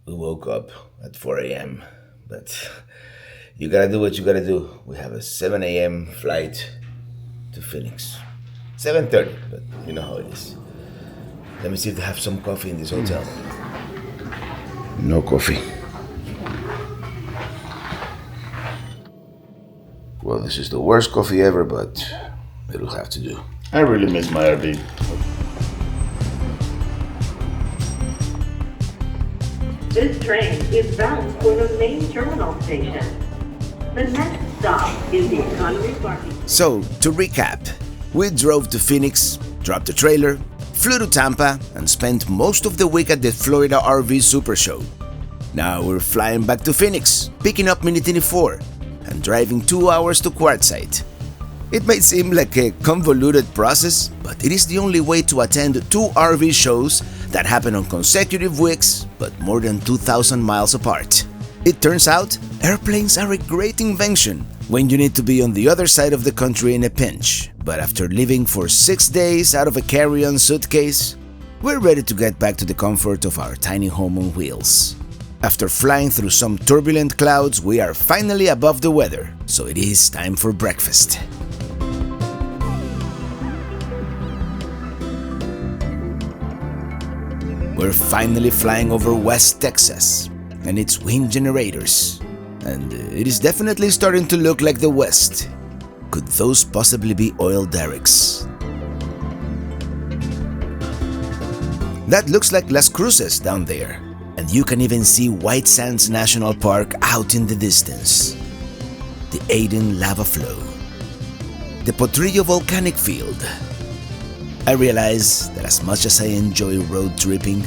We woke up at 4 a.m., but you gotta do what you gotta do. We have a 7 a.m. flight to Phoenix. 7:30, but you know how it is. Let me see if they have some coffee in this hotel. No coffee. Well, this is the worst coffee ever, but it'll have to do. I really miss my RV. This train is bound for the main terminal station. The next stop is the economy parking. So, to recap, we drove to Phoenix, dropped the trailer, flew to Tampa, and spent most of the week at the Florida RV Super Show. Now we're flying back to Phoenix, picking up Mini 4, and driving 2 hours to Quartzsite. It may seem like a convoluted process, but it is the only way to attend 2 RV shows that happen on consecutive weeks, but more than 2,000 miles apart. It turns out, airplanes are a great invention when you need to be on the other side of the country in a pinch. But after living for 6 days out of a carry-on suitcase, we're ready to get back to the comfort of our tiny home on wheels. After flying through some turbulent clouds, we are finally above the weather, so it is time for breakfast. We're finally flying over West Texas and its wind generators, and it is definitely starting to look like the West. Could those possibly be oil derricks? That looks like Las Cruces down there, and you can even see White Sands National Park out in the distance. The Aden lava flow. The Potrillo volcanic field. I realize that as much as I enjoy road tripping,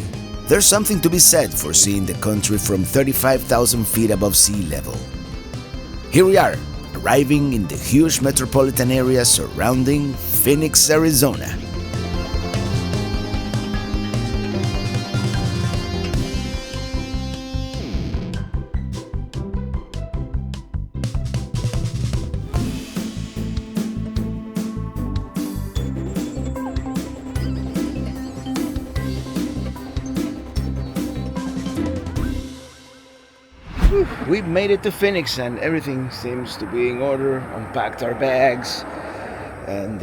there's something to be said for seeing the country from 35,000 feet above sea level. Here we are, arriving in the huge metropolitan area surrounding Phoenix, Arizona. We made it to Phoenix and everything seems to be in order. Unpacked our bags and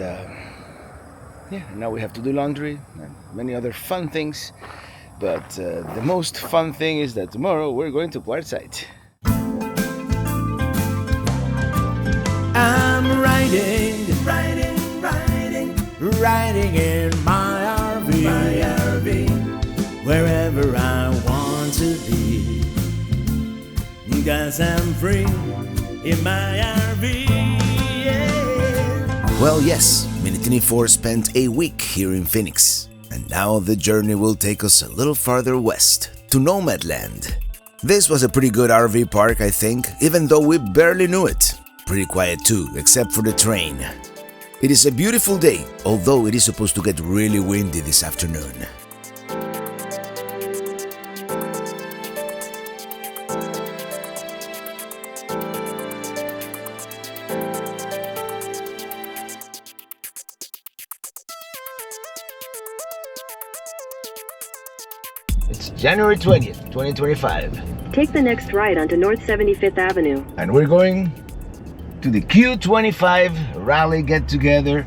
now we have to do laundry and many other fun things. But the most fun thing is that tomorrow we're going to Quartzsite. I'm riding in my RV, wherever I want to be. 'Cause I'm free in my RV, yeah. Well, yes, Mini 4 spent a week here in Phoenix, and now the journey will take us a little farther west to Nomadland. This was a pretty good RV park, I think, even though we barely knew it. Pretty quiet too, except for the train. It is a beautiful day, although it is supposed to get really windy this afternoon. It's January 20th, 2025. Take the next right onto North 75th Avenue. And we're going to the Q25 Rally Get-Together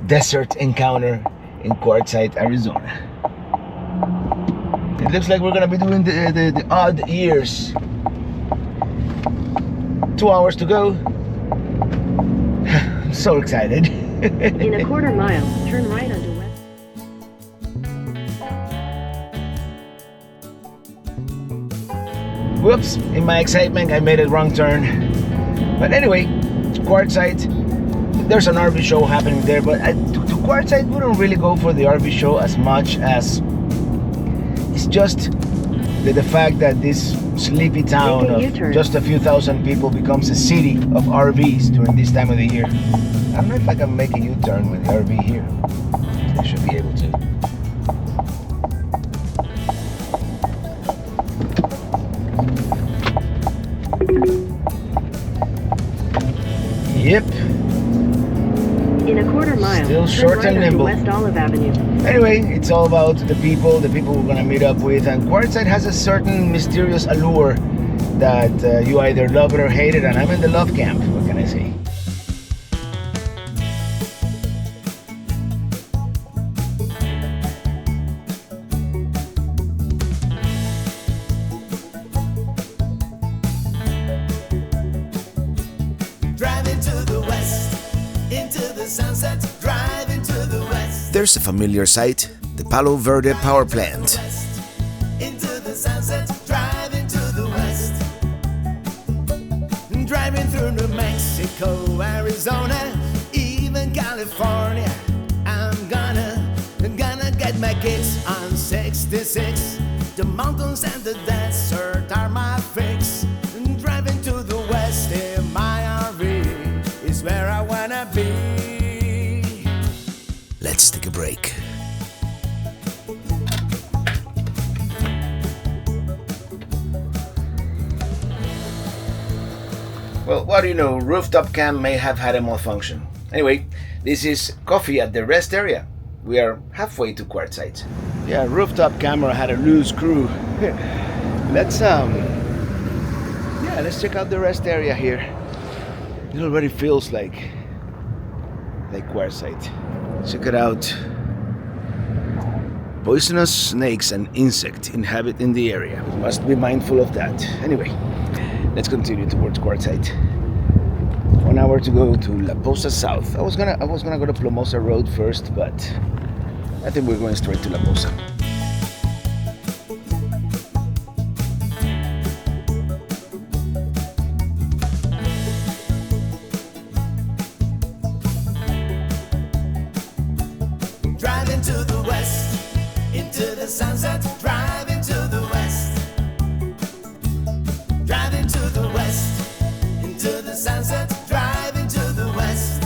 Desert Encounter in Quartzsite, Arizona. It looks like we're gonna be doing the odd years. 2 hours to go. I'm so excited. In a quarter mile, turn right onto West. Whoops, in my excitement I made a wrong turn. But anyway, Quartzsite, there's an RV show happening there, but to Quartzsite we don't really go for the RV show as much as it's just the fact that this sleepy town of just a few thousand people becomes a city of RVs during this time of the year. I don't know if I can make a U-turn with the RV here. I should be able to. In a quarter mile. Still short and Turn right onto nimble. West Olive Avenue. Anyway, it's all about the people we're gonna meet up with, and Quartzsite has a certain mysterious allure that you either love it or hate it, and I'm in the love camp. What can I say? Driving to the west, into the sunset, driving to the west. There's a familiar sight, the Palo Verde power plant. Into the sunset, driving to the west. Driving through New Mexico, Arizona, even California. I'm gonna get my kicks on 66. The mountains and the desert are my fix. Driving to the west in my RV is where I wanna be. Let's take a break. Well, what do you know, rooftop cam may have had a malfunction. Anyway, this is coffee at the rest area. We are halfway to Quartzsite. Yeah, rooftop camera had a loose screw. Let's check out the rest area here. It already feels like Quartzsite. Check it out. Poisonous snakes and insects inhabit in the area. We must be mindful of that. Anyway, let's continue towards Quartzsite. 1 hour to go to La Posa South. I was gonna go to Plomosa Road first, but I think we're going straight to La Posa. Driving to the west, into the sunset, driving to the west. Driving to the west, into the sunset, driving to the west.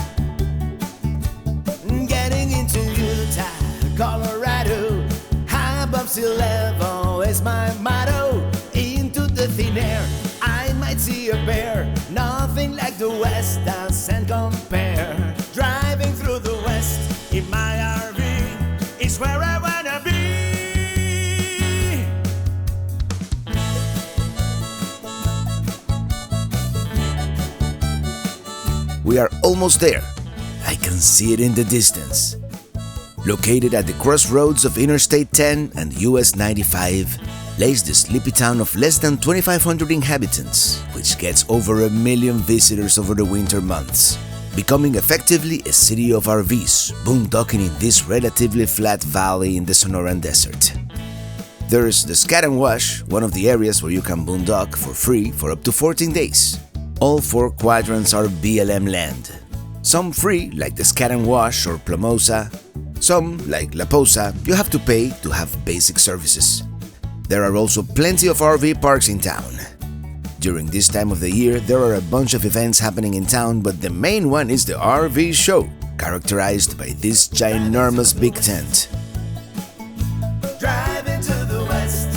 Getting into Utah, Colorado, high above sea level is my motto. Into the thin air, I might see a bear. Nothing like the west doesn't compare. Driving through the west in my RV is where I wanna be. We are almost there. I can see it in the distance. Located at the crossroads of Interstate 10 and US 95, lays the sleepy town of less than 2,500 inhabitants, which gets over 1 million visitors over the winter months, becoming effectively a city of RVs, boondocking in this relatively flat valley in the Sonoran Desert. There's the Scat and Wash, one of the areas where you can boondock for free for up to 14 days. All 4 quadrants are BLM land. Some free, like the Scat and Wash or Plomosa. Some, like La Posa, you have to pay to have basic services. There are also plenty of RV parks in town. During this time of the year, there are a bunch of events happening in town, but the main one is the RV Show, characterized by this ginormous big tent. Driving to the west.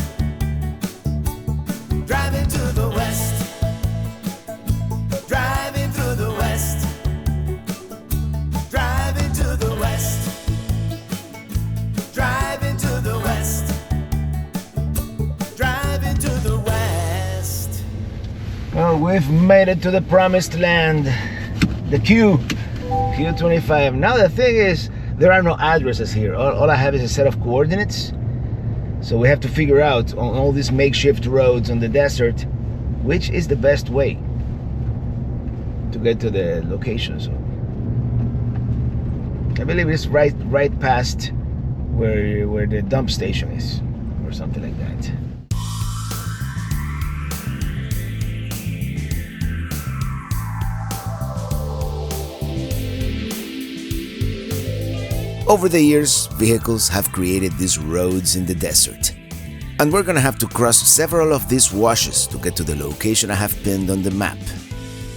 Driving to the west. Driving through the west. Driving to the west. Driving to the west. Driving to the west. Well, we've made it to the promised land. The Q25. Now the thing is, there are no addresses here. All I have is a set of coordinates. So we have to figure out on all these makeshift roads on the desert, which is the best way to get to the location. So I believe it's right past where the dump station is, or something like that. Over the years, vehicles have created these roads in the desert. And we're gonna have to cross several of these washes to get to the location I have pinned on the map.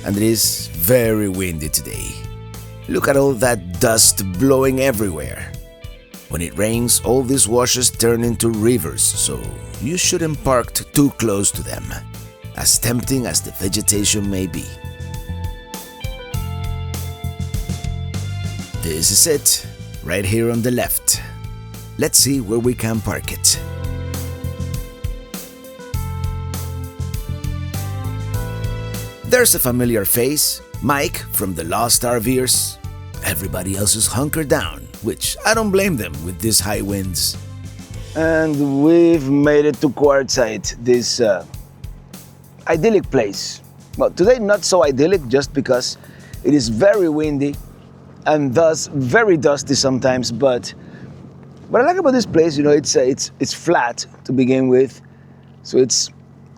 And it is very windy today. Look at all that dust blowing everywhere. When it rains, all these washes turn into rivers, so you shouldn't park too close to them, as tempting as the vegetation may be. This is it, right here on the left. Let's see where we can park it. There's a familiar face, Mike from the Lost RVers. Everybody else is hunkered down, which I don't blame them with these high winds. And we've made it to Quartzsite, this idyllic place. Well, today not so idyllic just because it is very windy and thus very dusty sometimes, but what I like about this place, you know, it's flat to begin with, so it's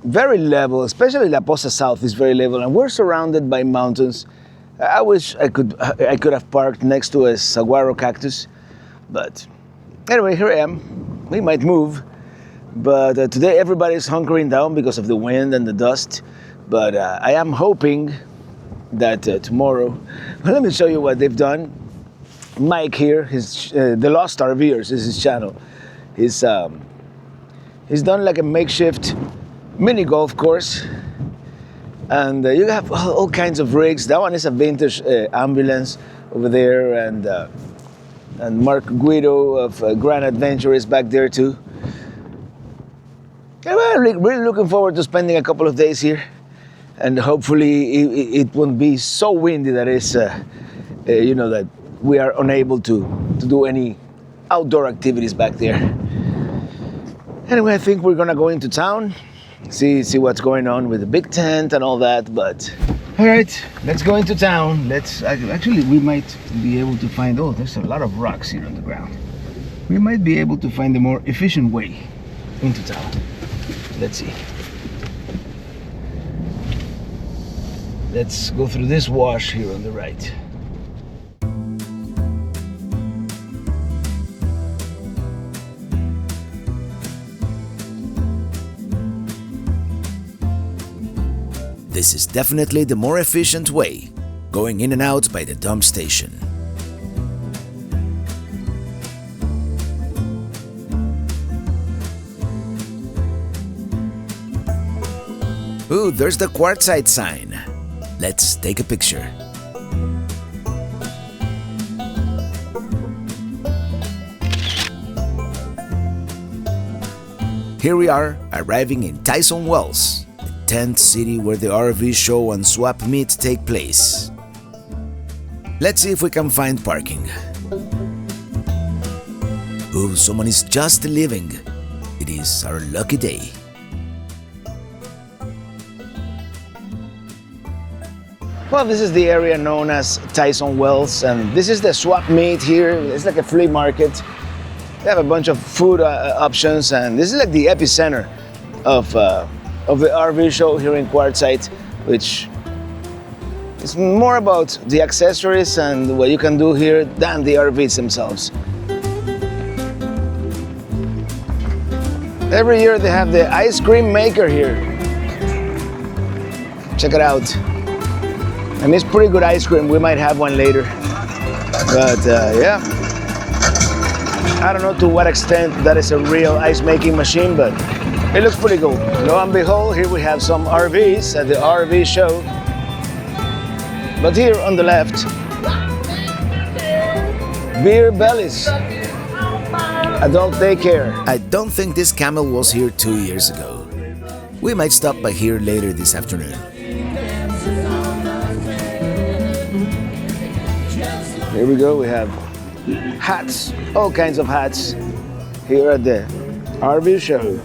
very level, especially La Poza South is very level, and we're surrounded by mountains. I wish I could have parked next to a saguaro cactus, but anyway, here I am. We might move, but today everybody's hunkering down because of the wind and the dust, but I am hoping that tomorrow, well, let me show you what they've done. Mike here, the Lost RVers is his channel. He's done like a makeshift mini golf course, and you have all kinds of rigs. That one is a vintage ambulance over there, and Mark Guido of Grand Adventure is back there too. And we're really looking forward to spending a couple of days here, and hopefully it won't be so windy that it's you know, that we are unable to do any outdoor activities back there. Anyway, I think we're gonna go into town, see what's going on with the big tent and all that, but all right, let's go into town. Actually, we might be able to find, oh, there's a lot of rocks here on the ground. We might be able to find a more efficient way into town. Let's see. Let's go through this wash here on the right. This is definitely the more efficient way, going in and out by the dump station. Ooh, there's the Quartzsite sign. Let's take a picture. Here we are, arriving in Tyson Wells, the tent city where the RV show and swap meet take place. Let's see if we can find parking. Ooh, someone is just leaving. It is our lucky day. Well, this is the area known as Tyson Wells, and this is the swap meet here. It's like a flea market. They have a bunch of food options, and this is like the epicenter of the RV show here in Quartzsite, which is more about the accessories and what you can do here than the RVs themselves. Every year they have the ice cream maker here. Check it out. And it's pretty good ice cream. We might have one later. But yeah, I don't know to what extent that is a real ice making machine, but it looks pretty cool. Lo and behold, here we have some RVs at the RV show. But here on the left, Beer Bellies, adult daycare. I don't think this camel was here 2 years ago. We might stop by here later this afternoon. Here we go, we have hats, all kinds of hats here at the RV show.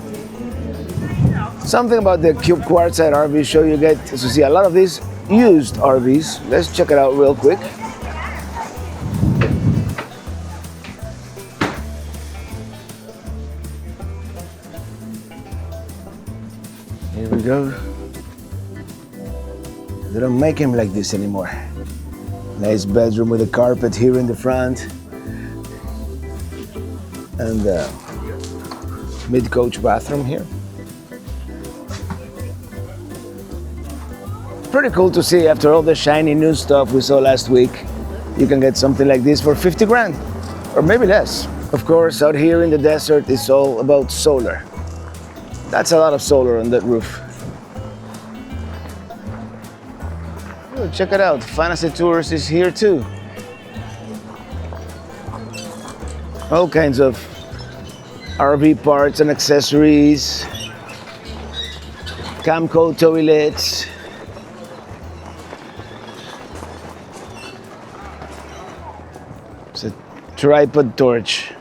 Something about the Quartzsite RV show, you get to see a lot of these used RVs. Let's check it out real quick. Here we go. They don't make them like this anymore. Nice bedroom with a carpet here in the front. And mid-coach bathroom here. Pretty cool to see after all the shiny new stuff we saw last week. You can get something like this for 50 grand, or maybe less. Of course, out here in the desert, it's all about solar. That's a lot of solar on that roof. Oh, check it out, Fantasy Tours is here too. All kinds of RV parts and accessories, Camco toilets. It's a tripod torch.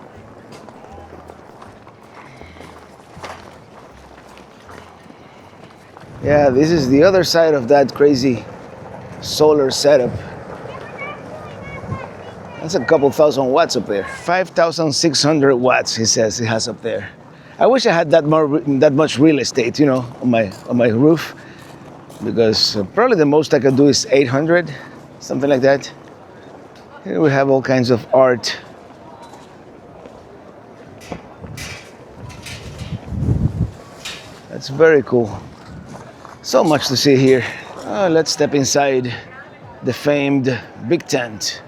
Yeah, this is the other side of that crazy solar setup. That's a couple thousand watts up there. 5,600 watts, he says he has up there. I wish I had that much real estate, you know, on my roof, because probably the most I could do is 800, something like that. Here we have all kinds of art. That's very cool. So much to see here. Let's step inside the famed big tent.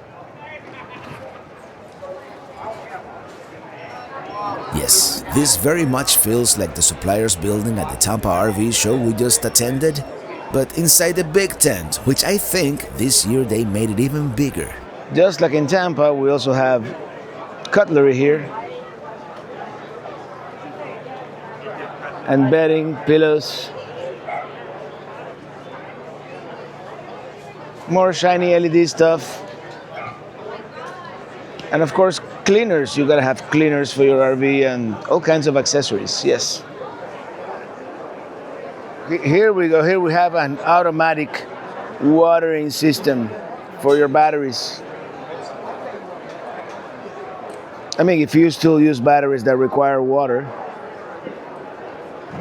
Yes, this very much feels like the supplier's building at the Tampa RV show we just attended, but inside the big tent, which I think this year they made it even bigger. Just like in Tampa, we also have cutlery here. And bedding, pillows. More shiny LED stuff. And of course, cleaners. You gotta have cleaners for your RV and all kinds of accessories, yes. Here we go. Here we have an automatic watering system for your batteries. I mean, if you still use batteries that require water.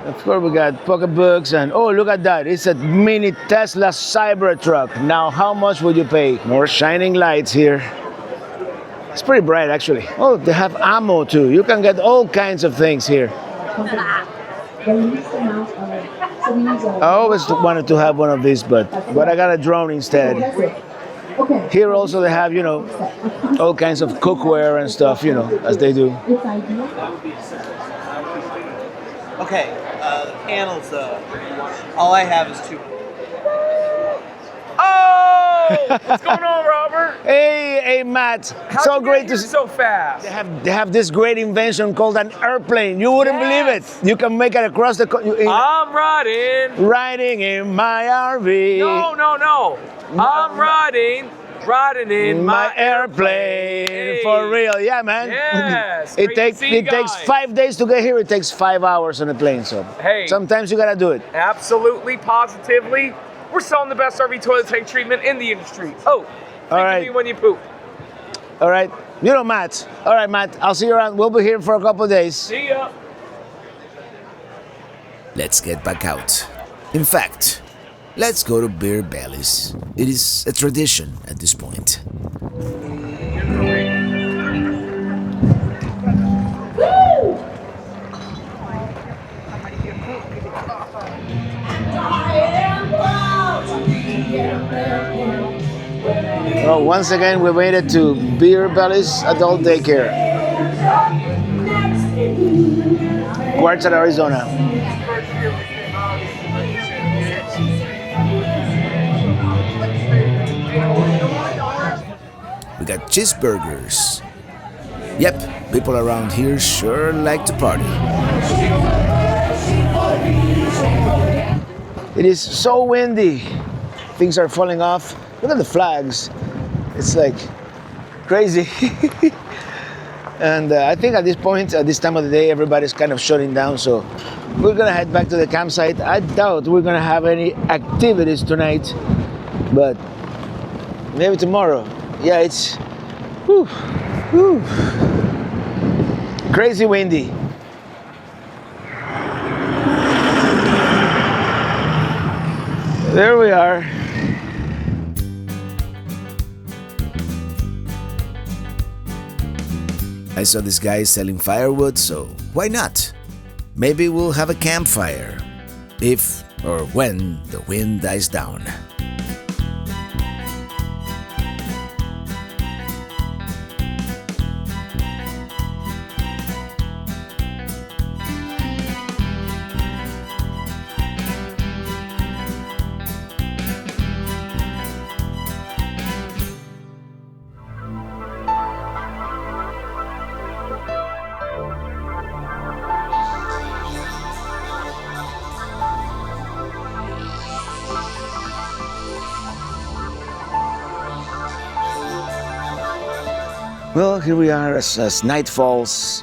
Of course, we got pocketbooks and, oh, look at that. It's a mini Tesla Cybertruck. Now, how much would you pay? More shining lights here. It's pretty bright, actually. Oh, they have ammo, too. You can get all kinds of things here. I always wanted to have one of these, but I got a drone instead. Here also they have, you know, all kinds of cookware and stuff, you know, as they do. Okay, the panels, all I have is 2. Oh! What's going on, Robert? Hey, Matt. How'd so you great get here to see. so fast. They have this great invention called an airplane. You wouldn't believe it. You can make it across the. I'm riding in my RV. No. I'm riding in my airplane. Hey. For real, yeah, man. Yes. it takes 5 days to get here. It takes 5 hours on a plane. So hey, sometimes you gotta do it. Absolutely, positively, we're selling the best RV toilet tank treatment in the industry. Oh, think of me when you poop. All right, you know Matt. All right, Matt. I'll see you around. We'll be here for a couple of days. See ya. Let's get back out. In fact, let's go to Beer Bellies. It is a tradition at this point. Well, once again, we made it to Beer Bellies Adult Daycare, Quartzsite, Arizona. We got cheeseburgers. Yep, people around here sure like to party. It is so windy. Things are falling off. Look at the flags. It's like crazy. And I think at this point, at this time of the day, everybody's kind of shutting down. So we're gonna head back to the campsite. I doubt we're gonna have any activities tonight, but maybe tomorrow. Yeah, it's crazy windy. There we are. I saw this guy selling firewood, so why not? Maybe we'll have a campfire, if or when the wind dies down. Well, here we are as night falls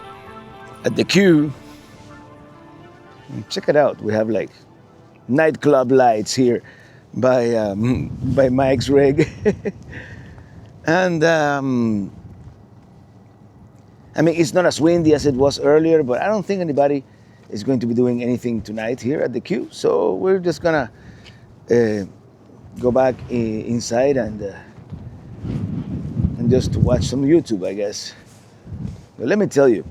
at the queue. Check it out. We have like nightclub lights here by Mike's rig. And I mean, it's not as windy as it was earlier, but I don't think anybody is going to be doing anything tonight here at the queue. So we're just gonna go back inside and just watch some YouTube, I guess. But let me tell you,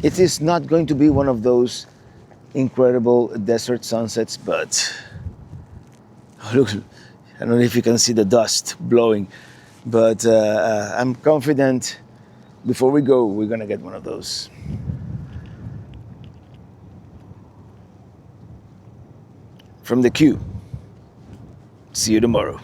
it is not going to be one of those incredible desert sunsets, but look, I don't know if you can see the dust blowing, but I'm confident before we go, we're gonna get one of those. From the queue. See you tomorrow.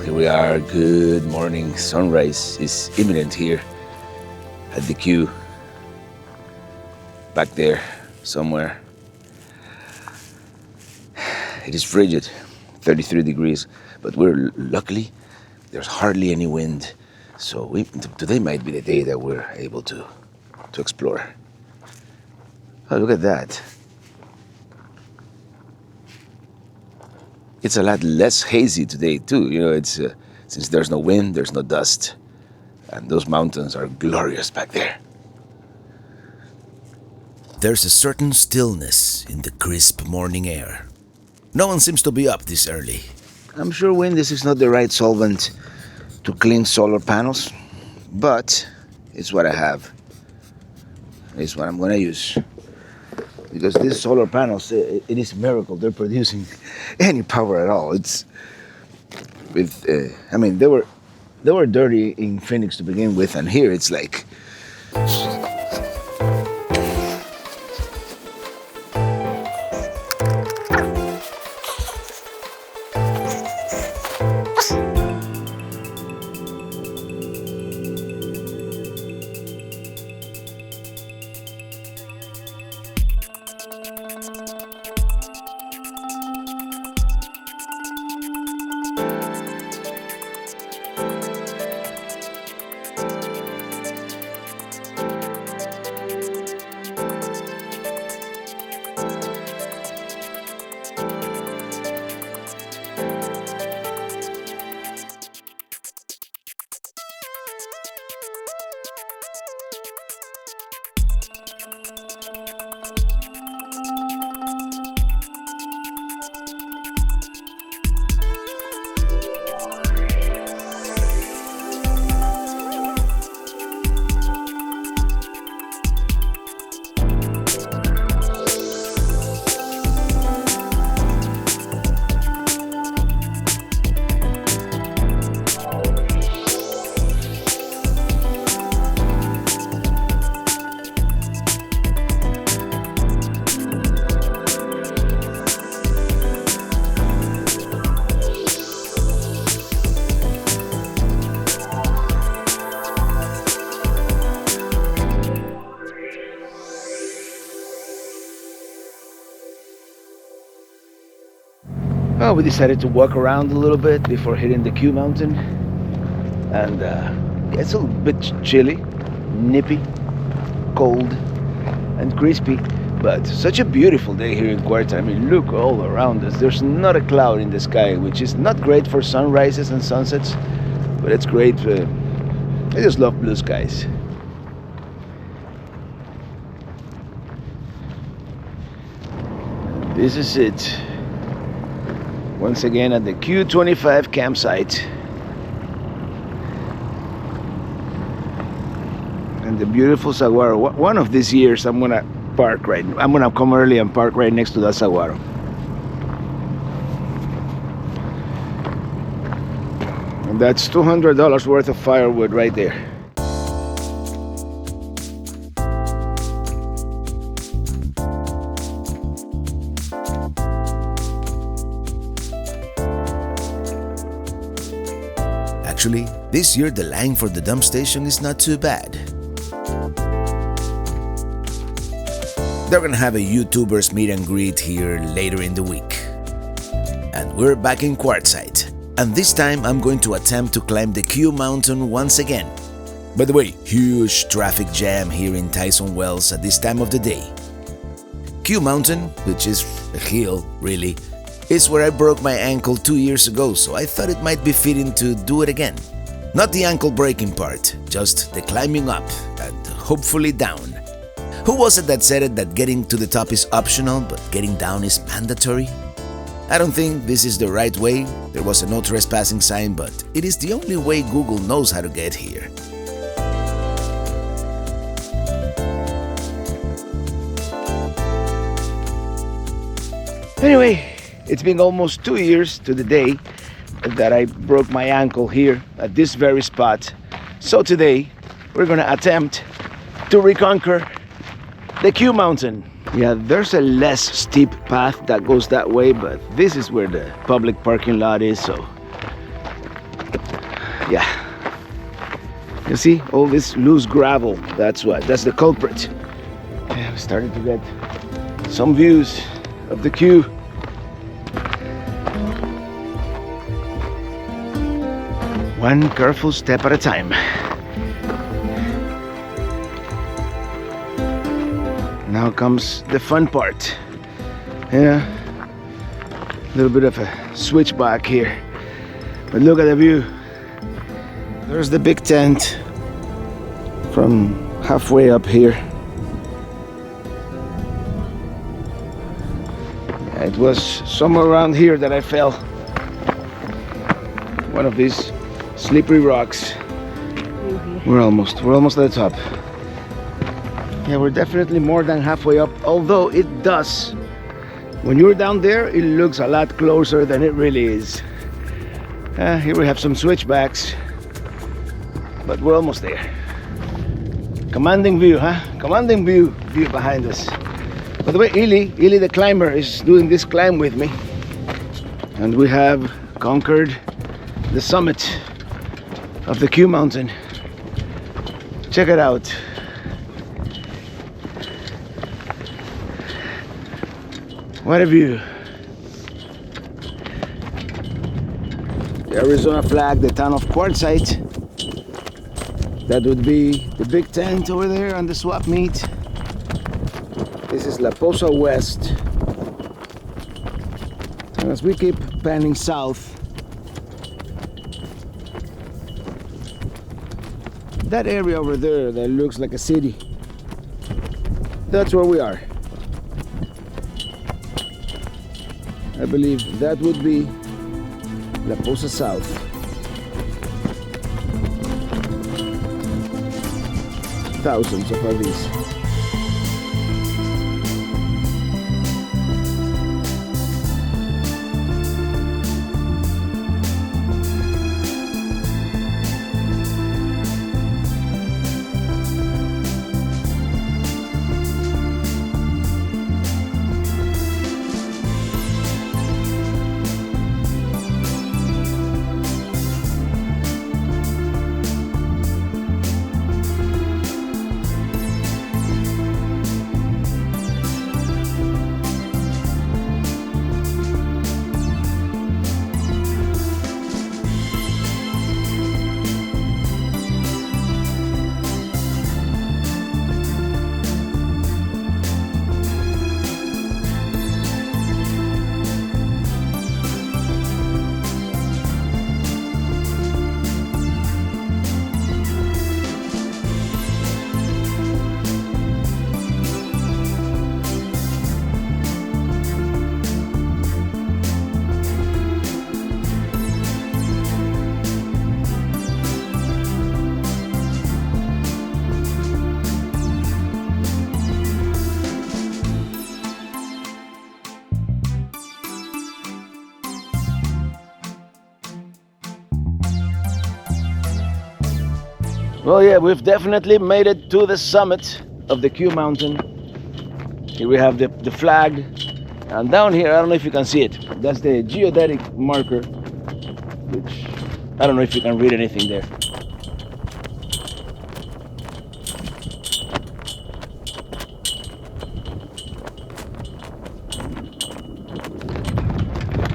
We are. Good morning. Sunrise is imminent here at the queue. Back there somewhere. It is frigid, 33 degrees, but luckily there's hardly any wind. So today might be the day that we're able to explore. Oh, look at that. It's a lot less hazy today too. You know, it's since there's no wind, there's no dust, and those mountains are glorious back there. There's a certain stillness in the crisp morning air. No one seems to be up this early. I'm sure wind is not the right solvent to clean solar panels, but it's what I have. It's what I'm gonna use. Because these solar panels, it is a miracle. They're producing any power at all. It's with, I mean, they were dirty in Phoenix to begin with, and here it's like. Well, we decided to walk around a little bit before hitting the Q Mountain, and it's a little bit chilly, nippy, cold, and crispy, but such a beautiful day here in Quartzsite. I mean, look all around us. There's not a cloud in the sky, which is not great for sunrises and sunsets, but it's great. I just love blue skies. This is it. Once again at the Q25 campsite. beautiful saguaro. One of these years I'm gonna come early and park right next to that saguaro. And that's $200 worth of firewood right there. Actually, this year the line for the dump station is not too bad. They're gonna have a YouTubers meet and greet here later in the week. And we're back in Quartzsite. And this time I'm going to attempt to climb the Q Mountain once again. By the way, huge traffic jam here in Tyson Wells at this time of the day. Q Mountain, which is a hill really, is where I broke my ankle 2 years ago, so I thought it might be fitting to do it again. Not the ankle breaking part, just the climbing up and hopefully down. Who was it that said it that getting to the top is optional, but getting down is mandatory? I don't think this is the right way. There was a no trespassing sign, but it is the only way Google knows how to get here. Anyway, it's been almost 2 years to the day that I broke my ankle here at this very spot. So today, we're gonna attempt to reconquer the Q Mountain. Yeah, there's a less steep path that goes that way, but this is where the public parking lot is, so yeah. You see, all this loose gravel, that's the culprit. Yeah, we're starting to get some views of the Q. One careful step at a time. Now comes the fun part. Yeah, a little bit of a switchback here, but look at the view. There's the big tent from halfway up here. Yeah, it was somewhere around here that I fell. One of these slippery rocks. We're almost at the top. Yeah, we're definitely more than halfway up, although it does. When you're down there, it looks a lot closer than it really is. Here we have some switchbacks, but we're almost there. Commanding view, huh? Commanding view behind us. By the way, Ili the climber is doing this climb with me. And we have conquered the summit of the Q Mountain. Check it out. What a view. The Arizona flag, the town of Quartzsite. That would be the big tent over there on the swap meet. This is La Posa West. And as we keep panning south, that area over there that looks like a city, that's where we are. I believe that would be La Posa South. Thousands of RVs. Well, yeah, we've definitely made it to the summit of the Q Mountain. Here we have the flag. And down here, I don't know if you can see it. That's the geodetic marker, which I don't know if you can read anything there.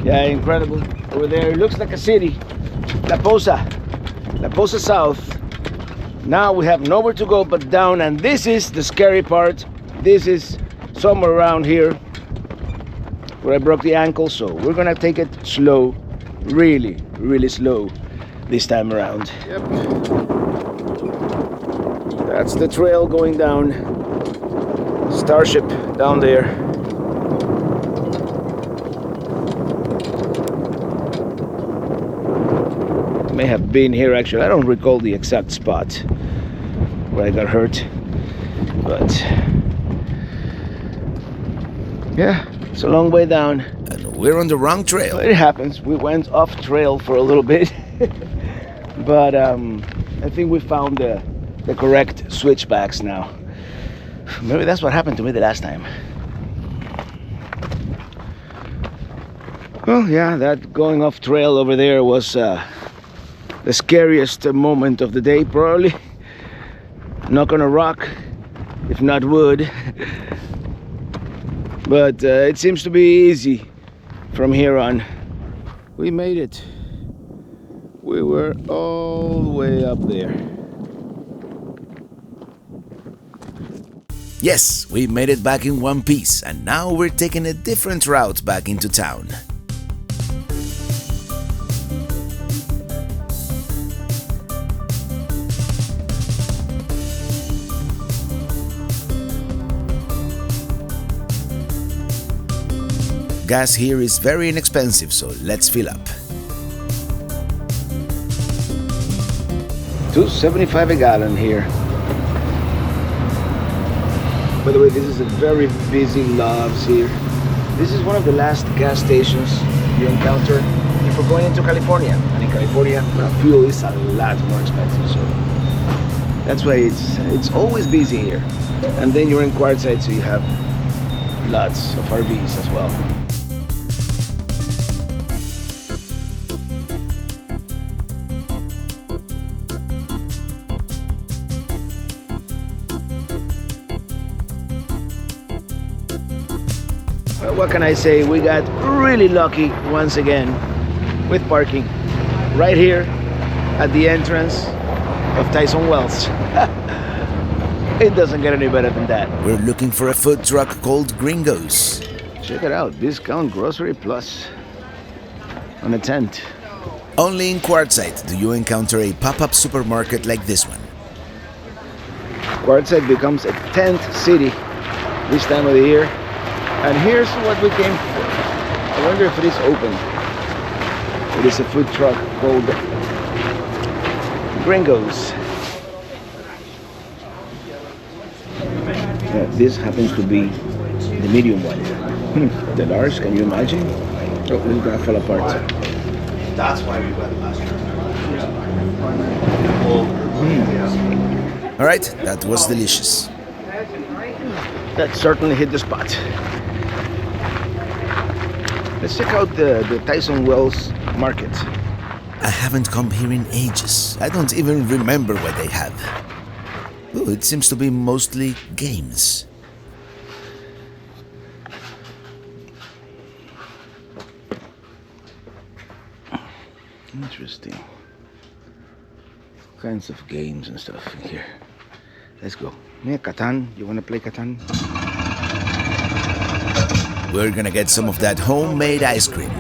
Yeah, incredible. Over there, it looks like a city. La Posa South. Now we have nowhere to go but down, and this is the scary part. This is somewhere around here where I broke the ankle, so we're gonna take it slow, really slow this time around. Yep. That's the trail going down. Starship down there. May have been here actually. I don't recall the exact spot where I got hurt, but yeah, it's a long way down. And we're on the wrong trail. It happens. We went off trail for a little bit, but I think we found the correct switchbacks now. Maybe that's what happened to me the last time. Well, yeah, that going off trail over there was the scariest moment of the day, probably. Knock on a rock, if not wood. But it seems to be easy from here on. We made it. We were all the way up there. Yes, we made it back in one piece, and now we're taking a different route back into town. Gas here is very inexpensive, so let's fill up. $2.75 a gallon here. By the way, this is a very busy Loves here. This is one of the last gas stations you encounter if you're going into California. And in California, fuel is a lot more expensive, so that's why it's always busy here. And then you're in Quartzsite, so you have lots of RVs as well. What can I say? We got really lucky once again with parking right here at the entrance of Tyson Wells. It doesn't get any better than that. We're looking for a food truck called Gringos. Check it out, Discount Grocery Plus on a tent. Only in Quartzsite do you encounter a pop-up supermarket like this one. Quartzsite becomes a tent city this time of the year. And here's what we came for. I wonder if it is open. It is a food truck called Gringos. Yeah, this happens to be the medium one. The large, can you imagine? Oh, it's gonna fall apart. That's why we went last year. All right, that was delicious. That certainly hit the spot. Let's check out the Tyson Wells market. I haven't come here in ages. I don't even remember what they have. Oh, it seems to be mostly games. Interesting. All kinds of games and stuff in here. Let's go. Yeah, Catan. You want to play Catan? We're gonna get some of that homemade ice cream.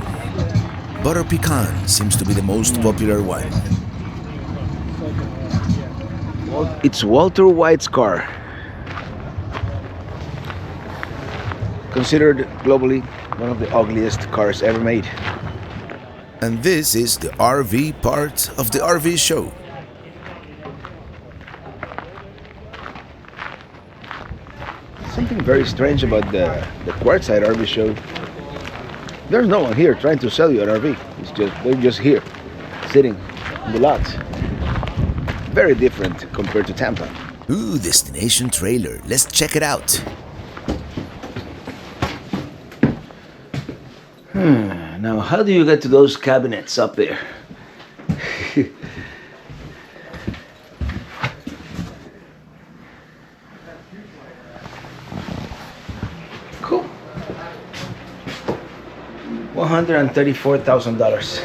Butter pecan seems to be the most popular one. It's Walter White's car. Considered globally one of the ugliest cars ever made. And this is the RV part of the RV show. Something very strange about the Quartzsite RV Show. There's no one here trying to sell you an RV. They're just here, sitting in the lot. very different compared to Tampa. Ooh, destination trailer. Let's check it out. Now, how do you get to those cabinets up there? Cool. $134,000.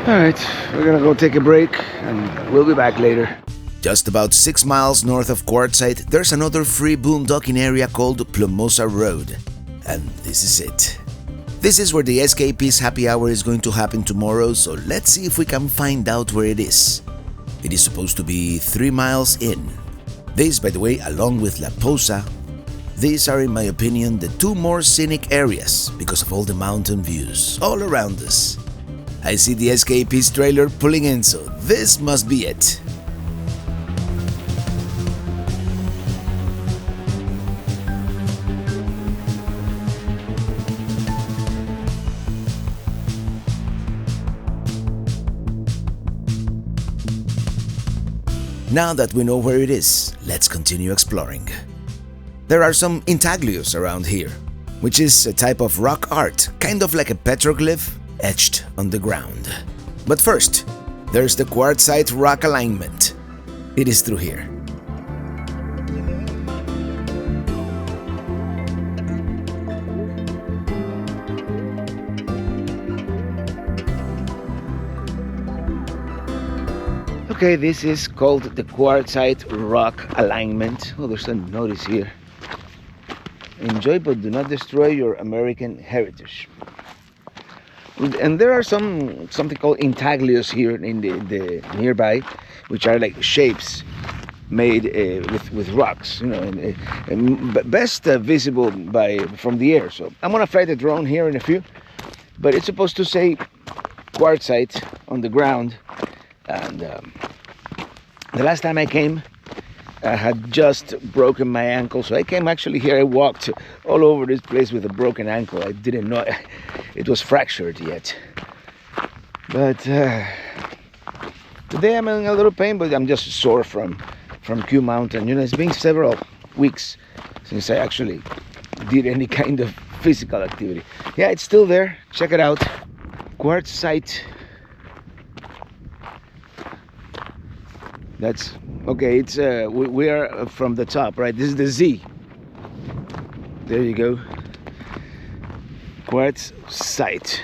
All right, we're gonna go take a break and we'll be back later. Just about 6 miles north of Quartzsite, there's another free boondocking area called Plomosa Road. And this is it. This is where the Escapees happy hour is going to happen tomorrow, so let's see if we can find out where it is. It is supposed to be 3 miles in. This, by the way, along with La Posa, these are, in my opinion, the two more scenic areas because of all the mountain views all around us. I see the Escapees trailer pulling in, so this must be it. Now that we know where it is, let's continue exploring. There are some intaglios around here, which is a type of rock art, kind of like a petroglyph etched on the ground. But first, there's the Quartzsite rock alignment. It is through here. Okay, this is called the Quartzsite rock alignment. Oh, there's a notice here. Enjoy but do not destroy your American heritage. And there are something called intaglios here in the nearby, which are like shapes made with rocks, you know, and best visible from the air. So I'm gonna fly the drone here in a few, but it's supposed to say Quartzsite on the ground. And the last time I came, I had just broken my ankle, so I came actually here. I walked all over this place with a broken ankle. I didn't know it was fractured yet. But today I'm in a little pain, but I'm just sore from Q Mountain. You know, it's been several weeks since I actually did any kind of physical activity. Yeah, it's still there. Check it out. Quartzsite. That's okay. It's we are from the top, right? This is the Z. There you go. Quartzsite.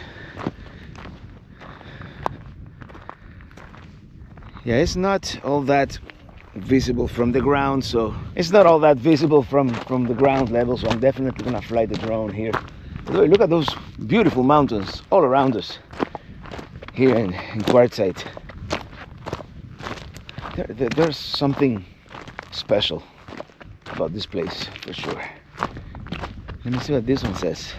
Yeah, it's not all that visible from the ground, so it's not all that visible from the ground level. So I'm definitely gonna fly the drone here. Look at those beautiful mountains all around us here in Quartzsite. There's something special about this place, for sure. Let me see what this one says.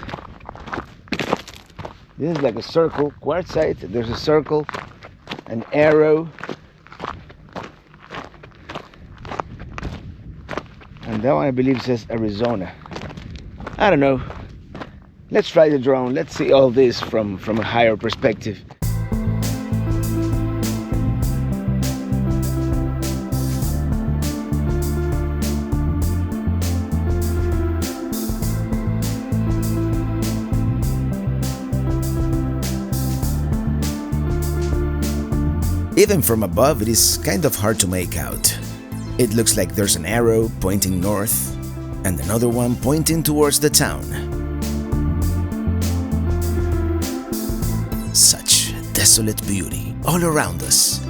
This is like a circle, Quartzsite. There's a circle, an arrow, and that one I believe says Arizona. I don't know. Let's try the drone. Let's see all this from a higher perspective. Even from above, it is kind of hard to make out. It looks like there's an arrow pointing north and another one pointing towards the town. Such desolate beauty all around us.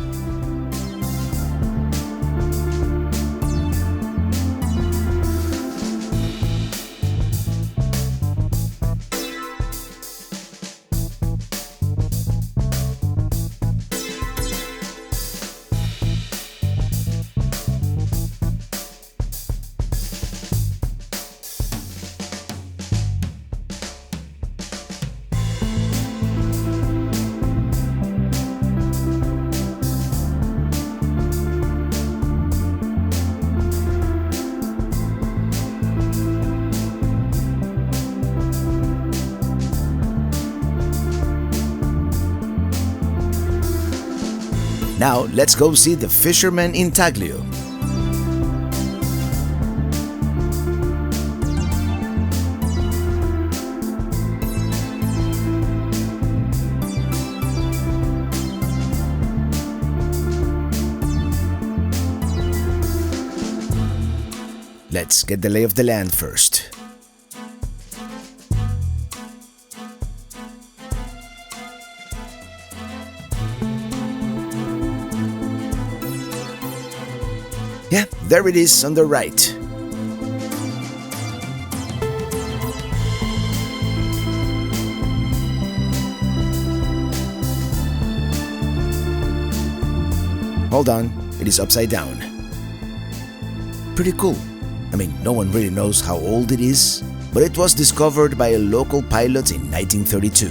Now let's go see the Fisherman Intaglio. Let's get the lay of the land first. Yeah, there it is on the right. Hold on, it is upside down. Pretty cool. I mean, no one really knows how old it is, but it was discovered by a local pilot in 1932.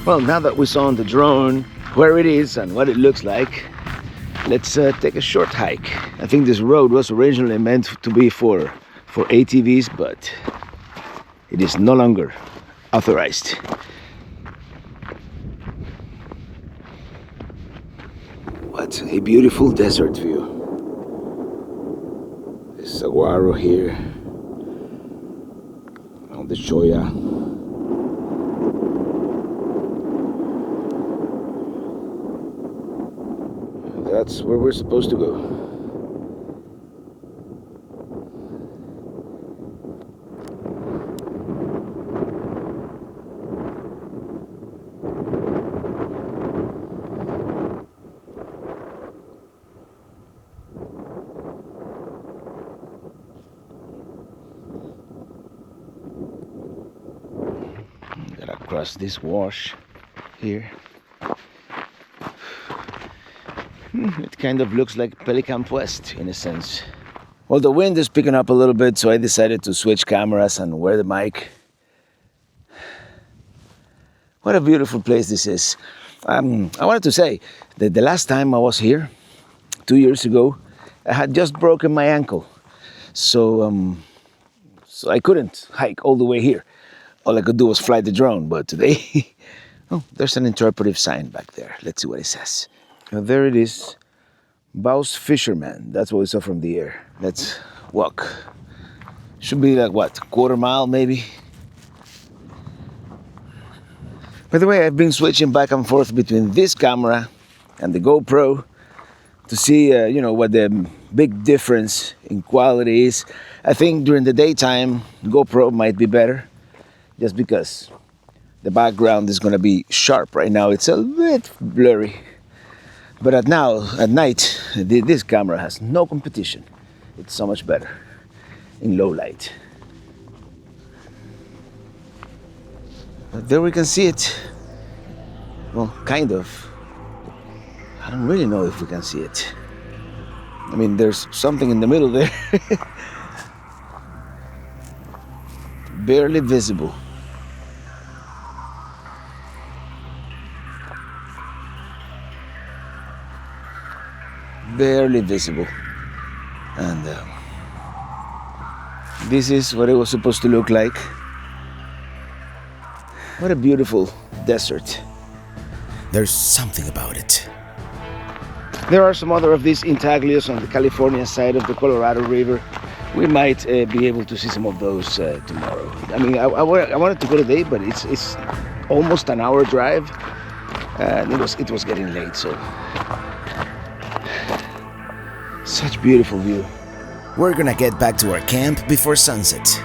Well, now that we saw on the drone where it is and what it looks like, let's take a short hike. I think this road was originally meant to be for ATVs, but it is no longer authorized. What a beautiful desert view. The saguaro here on the Choya. That's where we're supposed to go. Gotta cross this wash here. It kind of looks like Pelican West in a sense. Well, the wind is picking up a little bit, so I decided to switch cameras and wear the mic. What a beautiful place this is. I wanted to say that the last time I was here, 2 years ago, I had just broken my ankle. So I couldn't hike all the way here. All I could do was fly the drone, but today, oh, there's an interpretive sign back there. Let's see what it says. There it is, Baus Fisherman. That's what we saw from the air. Let's walk. Should be like what, quarter mile maybe? By the way, I've been switching back and forth between this camera and the GoPro to see, what the big difference in quality is. I think during the daytime, GoPro might be better, just because the background is gonna be sharp. Right now, it's a bit blurry. But at night, this camera has no competition. It's so much better in low light. But there we can see it. Well, kind of. I don't really know if we can see it. I mean, there's something in the middle there. Barely visible. Barely visible, and this is what it was supposed to look like. What a beautiful desert. There's something about it. There are some other of these intaglios on the California side of the Colorado River. We might be able to see some of those tomorrow. I mean, I wanted to go today, but it's almost an hour drive, and it was getting late, so. Such beautiful view. We're gonna get back to our camp before sunset.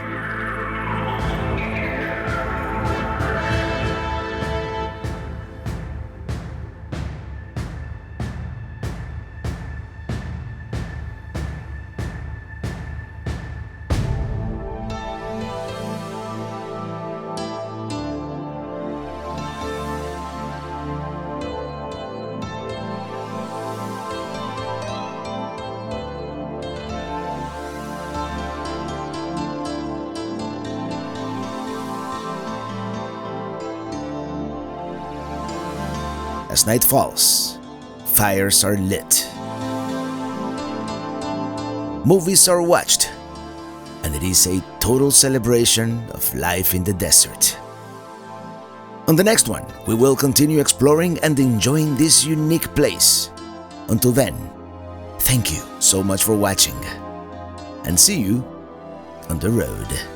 As night falls, fires are lit, movies are watched, and it is a total celebration of life in the desert. On the next one, we will continue exploring and enjoying this unique place. Until then, thank you so much for watching, and see you on the road.